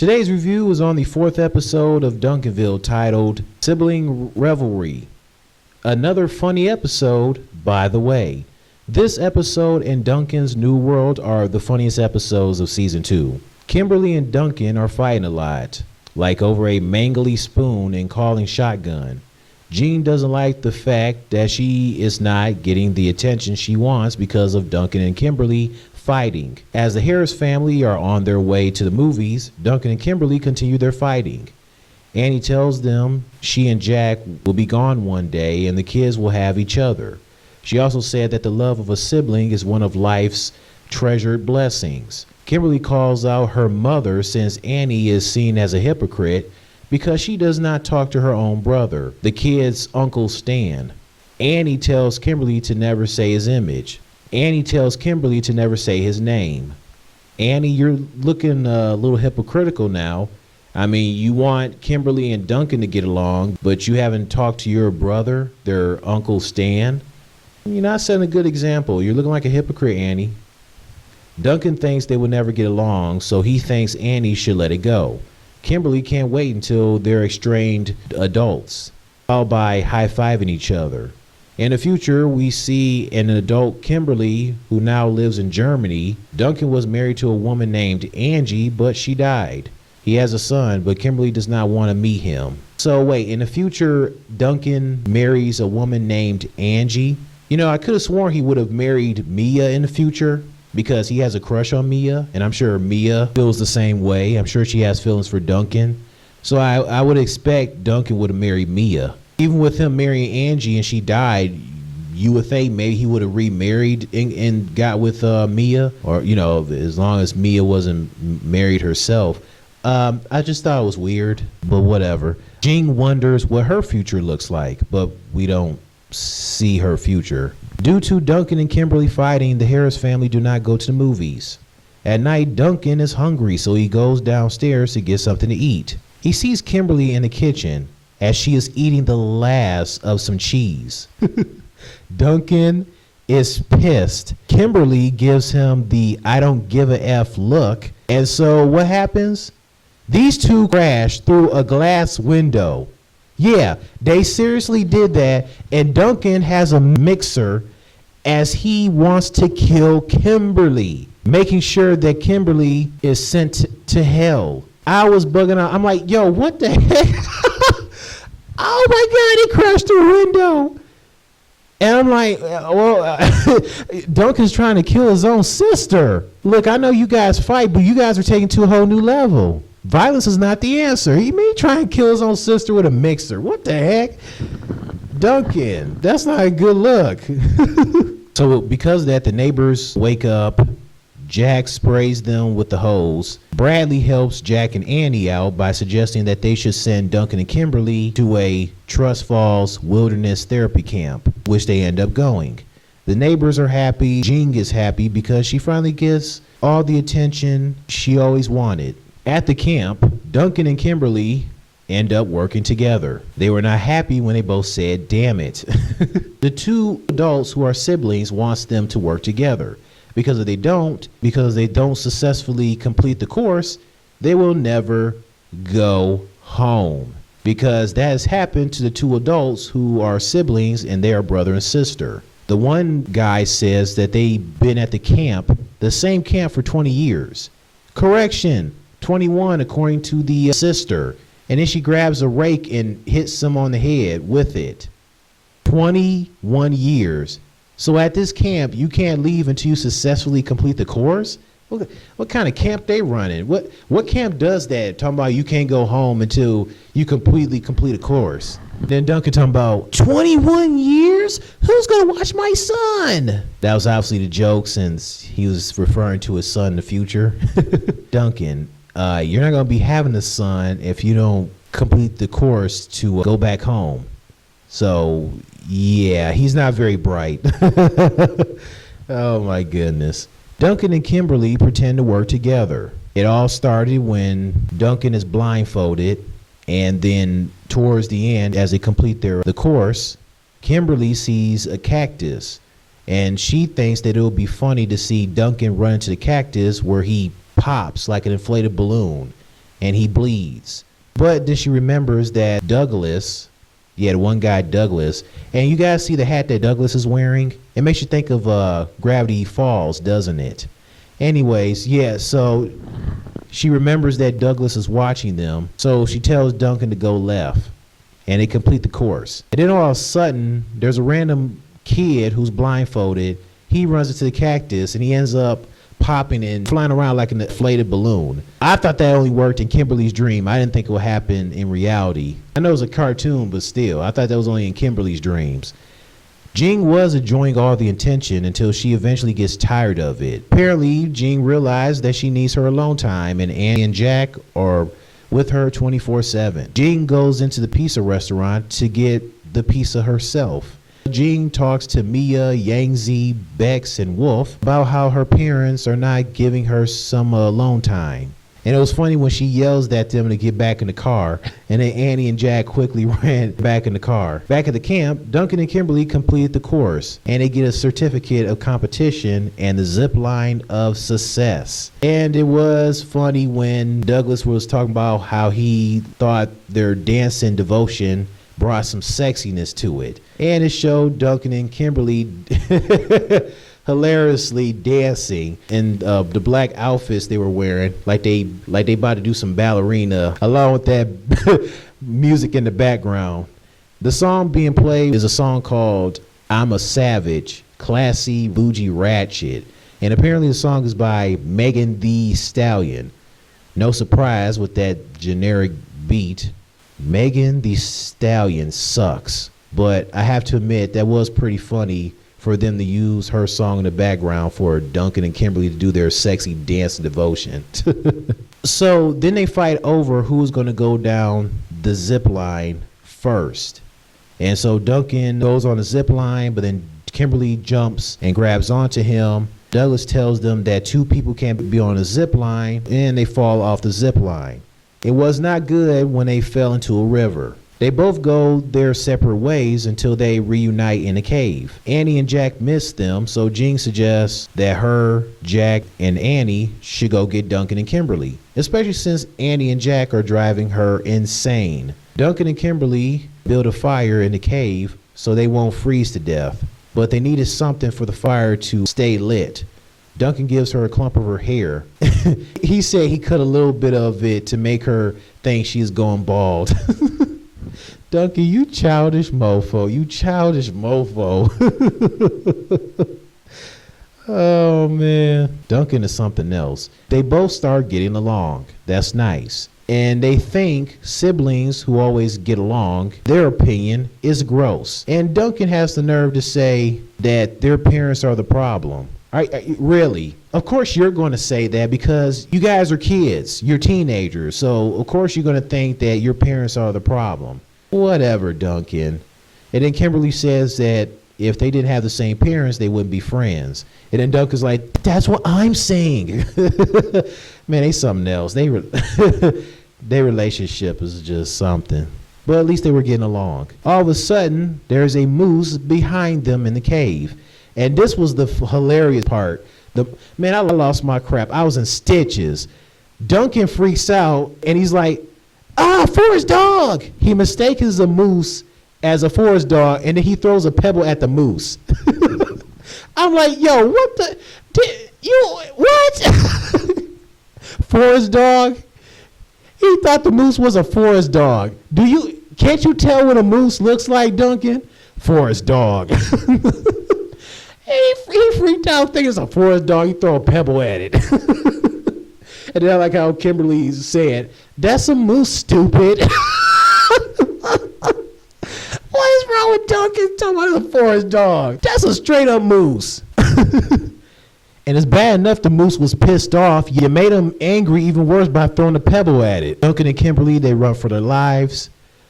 Today's review is on the 4th episode of Duncanville titled Sibling Revelry. Another funny episode, by the way. This episode and Duncan's New World are the funniest episodes of season 2. Kimberly and Duncan are fighting a lot, like over a mangly spoon and calling shotgun. Jean doesn't like the fact that she is not getting the attention she wants because of Duncan and Kimberly fighting. As the Harris family are on their way to the movies, Duncan and Kimberly continue their fighting. Annie tells them she and Jack will be gone one day and the kids will have each other. She also said that the love of a sibling is one of life's treasured blessings. Kimberly calls out her mother since Annie is seen as a hypocrite because she does not talk to her own brother, the kid's Uncle Stan. Annie tells Kimberly to never say his image. Annie tells Kimberly to never say his name. Annie, you're looking a little hypocritical now. I mean, you want Kimberly and Duncan to get along, but you haven't talked to your brother, their Uncle Stan. You're not setting a good example. You're looking like a hypocrite, Annie. Duncan thinks they will never get along, so he thinks Annie should let it go. Kimberly can't wait until they're estranged adults, all by high-fiving each other. In the future, we see an adult Kimberly who now lives in Germany. Duncan was married to a woman named Angie, but she died. He has a son, but Kimberly does not want to meet him. So wait, in the future, Duncan marries a woman named Angie? You know, I could have sworn he would have married Mia in the future because he has a crush on Mia, and I'm sure Mia feels the same way. I'm sure she has feelings for Duncan. So I would expect Duncan would have married Mia. Even with him marrying Angie and she died, you would think maybe he would have remarried and got with Mia, or, you know, as long as Mia wasn't married herself. I just thought it was weird, but whatever. Jean wonders what her future looks like, but we don't see her future. Due to Duncan and Kimberly fighting, the Harris family do not go to the movies. At night, Duncan is hungry, so he goes downstairs to get something to eat. He sees Kimberly in the kitchen as she is eating the last of some cheese. Duncan is pissed. Kimberly gives him the I don't give a F look. And so what happens? These two crash through a glass window. Yeah, they seriously did that. And Duncan has a mixer as he wants to kill Kimberly, making sure that Kimberly is sent to hell. I was bugging out. I'm like, yo, what the heck? Oh my God, he crashed through the window. And I'm like, well, Duncan's trying to kill his own sister. Look, I know you guys fight, but you guys are taking to a whole new level. Violence is not the answer. He may try and kill his own sister with a mixer. What the heck? Duncan, that's not a good look. So because of that, the neighbors wake up. Jack sprays them with the hose. Bradley helps Jack and Annie out by suggesting that they should send Duncan and Kimberly to a Trust Falls wilderness therapy camp, which they end up going. The neighbors are happy. Jean is happy because she finally gets all the attention she always wanted. At the camp, Duncan and Kimberly end up working together. They were not happy when they both said, damn it. The two adults who are siblings wants them to work together. Because if they don't successfully complete the course, they will never go home. Because that has happened to the two adults who are siblings and they are brother and sister. The one guy says that they've been at the same camp for 20 years. Correction, 21 according to the sister. And then she grabs a rake and hits him on the head with it. 21 years. So at this camp, you can't leave until you successfully complete the course? What kind of camp they running? What camp does that? Talking about you can't go home until you completely complete a course. Then Duncan talking about 21 years? Who's going to watch my son? That was obviously the joke since he was referring to his son in the future. Duncan, you're not going to be having a son if you don't complete the course to go back home. So, yeah, he's not very bright. Oh, my goodness. Duncan and Kimberly pretend to work together. It all started when Duncan is blindfolded, and then towards the end, as they complete the course, Kimberly sees a cactus, and she thinks that it would be funny to see Duncan run into the cactus where he pops like an inflated balloon. and he bleeds. But then she remembers that Douglas, the one guy Douglas, and you guys see the hat that Douglas is wearing? It makes you think of Gravity Falls, doesn't it? Anyways, yeah, so she remembers that Douglas is watching them, so she tells Duncan to go left, and they complete the course. And then all of a sudden, there's a random kid who's blindfolded. He runs into the cactus, and he ends up popping and flying around like an inflated balloon. I thought that only worked in Kimberly's dream. I didn't think it would happen in reality. I know it was a cartoon, but still, I thought that was only in Kimberly's dreams. Jean was enjoying all the attention until she eventually gets tired of it. Apparently, Jean realized that she needs her alone time, and Annie and Jack are with her 24/7. Jean goes into the pizza restaurant to get the pizza herself. Jean talks to Mia, Yangtze, Bex, and Wolf about how her parents are not giving her some alone time. And it was funny when she yells at them to get back in the car, and then Annie and Jack quickly ran back in the car. Back at the camp, Duncan and Kimberly completed the course, and they get a certificate of competition and the zip line of success. And it was funny when Douglas was talking about how he thought their dancing devotion brought some sexiness to it. And it showed Duncan and Kimberly hilariously dancing in the black outfits they were wearing, like they about to do some ballerina, along with that music in the background. The song being played is a song called I'm a Savage, Classy, Bougie, Ratchet. And apparently the song is by Megan Thee Stallion. No surprise with that generic beat. Megan Thee Stallion sucks, but I have to admit that was pretty funny for them to use her song in the background for Duncan and Kimberly to do their sexy dance devotion. So then they fight over who's going to go down the zip line first. And so Duncan goes on the zip line, but then Kimberly jumps and grabs onto him. Douglas tells them that two people can't be on a zip line, and they fall off the zip line. It was not good when they fell into a river. They both go their separate ways until they reunite in a cave. Annie and Jack miss them, so Jean suggests that her, Jack, and Annie should go get Duncan and Kimberly, especially since Annie and Jack are driving her insane. Duncan and Kimberly build a fire in the cave so they won't freeze to death, but they needed something for the fire to stay lit. Duncan gives her a clump of her hair. He said he cut a little bit of it to make her think she's going bald. Duncan, you childish mofo. You childish mofo. Oh, man. Duncan is something else. They both start getting along. That's nice. And they think siblings who always get along, their opinion is gross. And Duncan has the nerve to say that their parents are the problem. Really? Of course you're going to say that because you guys are kids. You're teenagers. So, of course, you're going to think that your parents are the problem. Whatever, Duncan. And then Kimberly says that if they didn't have the same parents, they wouldn't be friends. And then Duncan's like, that's what I'm saying. Man, they something else. Their relationship is just something. But at least they were getting along. All of a sudden, there's a moose behind them in the cave. And this was the hilarious part. Man, I lost my crap. I was in stitches. Duncan freaks out, and he's like, forest dog. He mistakes a moose as a forest dog, and then he throws a pebble at the moose. I'm like, yo, what what? Forest dog? He thought the moose was a forest dog. Can't you tell what a moose looks like, Duncan? Forest dog. He freaked out thinking it's a forest dog. He throw a pebble at it. And then I like how Kimberly said, that's a moose, stupid. What is wrong with Duncan talking about a forest dog? That's a straight up moose. And it's bad enough the moose was pissed off. You made him angry even worse by throwing a pebble at it. Duncan and Kimberly, they run for their lives,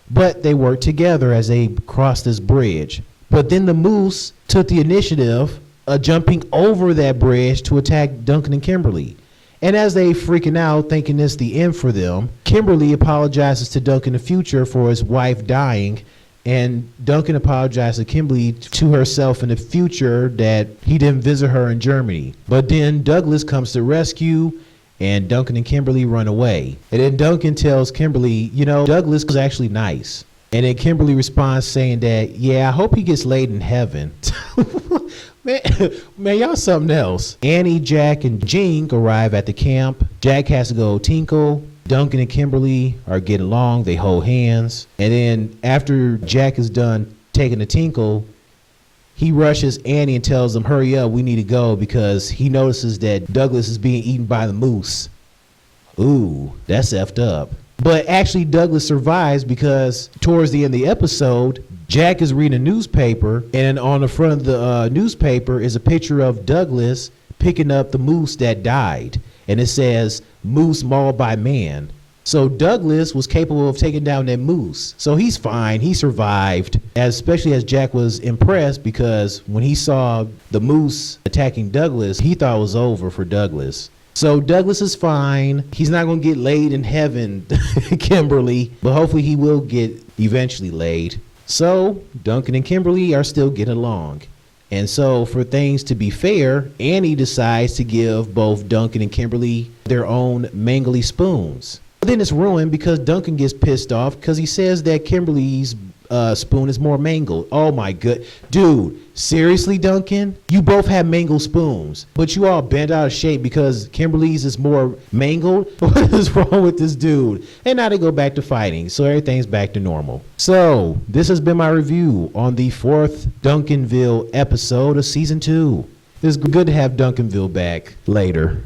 but they work together as they cross this bridge. But then the moose took the initiative of jumping over that bridge to attack Duncan and Kimberly. And as they freaking out, thinking it's the end for them, Kimberly apologizes to Duncan in the future for his wife dying, and Duncan apologizes to Kimberly to herself in the future that he didn't visit her in Germany. But then Douglas comes to rescue, and Duncan and Kimberly run away. And then Duncan tells Kimberly, Douglas was actually nice. And then Kimberly responds saying that, yeah, I hope he gets laid in heaven. Man, y'all something else. Annie, Jack, and Jean arrive at the camp. Jack has to go tinkle. Duncan and Kimberly are getting along. They hold hands. And then after Jack is done taking the tinkle, he rushes Annie and tells them, hurry up, we need to go, because he notices that Douglas is being eaten by the moose. Ooh, that's effed up. But actually, Douglas survives because towards the end of the episode, Jack is reading a newspaper, and on the front of the newspaper is a picture of Douglas picking up the moose that died. And it says, moose mauled by man. So Douglas was capable of taking down that moose. So he's fine. He survived, especially as Jack was impressed, because when he saw the moose attacking Douglas, he thought it was over for Douglas. So Douglas is fine. He's not going to get laid in heaven, Kimberly, but hopefully he will get eventually laid. So Duncan and Kimberly are still getting along. And so for things to be fair, Annie decides to give both Duncan and Kimberly their own mangly spoons. But then it's ruined because Duncan gets pissed off because he says that Kimberly's spoon is more mangled. Oh my good. Dude, seriously, Duncan? You both have mangled spoons, but you all bent out of shape because Kimberly's is more mangled? What is wrong with this dude? And now they go back to fighting, so everything's back to normal. So, this has been my review on the 4th Duncanville episode of Season 2. It's good to have Duncanville back later.